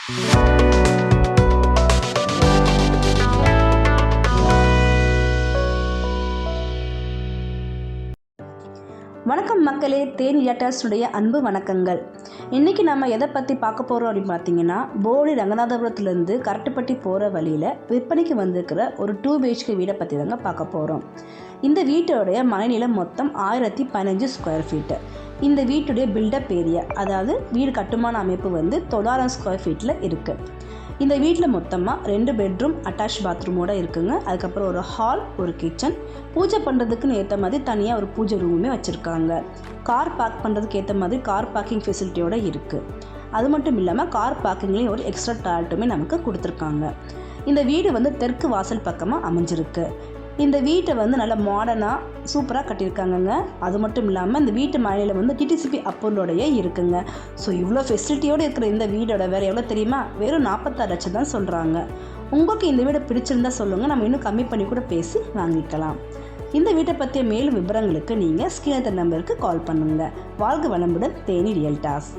வணக்கம் மக்களே, தேனி ரியால்டர்ஸுடைய அன்பு வணக்கங்கள். இன்றைக்கி நம்ம எதை பற்றி பார்க்க போகிறோம் அப்படின்னு பார்த்தீங்கன்னா, போடி ரங்கநாதபுரத்துலேருந்து கரட்டுப்பட்டி போகிற வழியில் விற்பனைக்கு வந்திருக்கிற ஒரு 2 BHK வீடை பற்றி தாங்க பார்க்க போகிறோம். இந்த வீட்டோடைய மனைநிலம் மொத்தம் 1015 ஸ்கொயர் ஃபீட்டு. இந்த வீட்டுடைய பில்டப் ஏரியா, அதாவது வீடு கட்டுமான அமைப்பு வந்து 900 ஸ்கொயர் ஃபீட்டில் இருக்குது. இந்த வீட்டில் மொத்தமாக 2 பெட்ரூம் அட்டாச் பாத்ரூமோடு இருக்குங்க. அதுக்கப்புறம் ஒரு ஹால், ஒரு கிச்சன், பூஜை பண்ணுறதுக்குன்னு ஏற்ற மாதிரி தனியாக ஒரு பூஜை ரூமுமே வச்சுருக்காங்க. கார் பார்க் பண்ணுறதுக்கு ஏற்ற மாதிரி கார் பார்க்கிங் ஃபெசிலிட்டியோடு இருக்குது. அது மட்டும் இல்லாமல் கார் பார்க்கிங்லேயும் ஒரு எக்ஸ்ட்ரா டாய்லெட்டுமே நமக்கு கொடுத்துருக்காங்க. இந்த வீடு வந்து தெற்கு வாசல் பக்கமாக அமைஞ்சிருக்கு. இந்த வீட்டை வந்து நல்லா மாடர்னாக சூப்பராக கட்டியிருக்காங்கங்க. அது மட்டும் இல்லாமல் இந்த வீட்டு மனையில் வந்து டிடிசிபி அப்ரூவலோடையே இருக்குங்க. ஸோ இவ்வளோ ஃபெசிலிட்டியோடு இருக்கிற இந்த வீடோட வேறு எவ்வளோ தெரியுமா? வெறும் 46 லட்சம் தான் சொல்கிறாங்க. உங்களுக்கு இந்த வீடை பிடிச்சிருந்தா சொல்லுங்கள், நம்ம இன்னும் கம்மி பண்ணி கூட பேசி வாங்கிக்கலாம். இந்த வீட்டை பற்றிய மேலும் விவரங்களுக்கு நீங்கள் ஸ்கிரீன் நம்பருக்கு கால் பண்ணுங்கள். வாழ்க வளமுடன், தேனி ரியல்டர்ஸ்.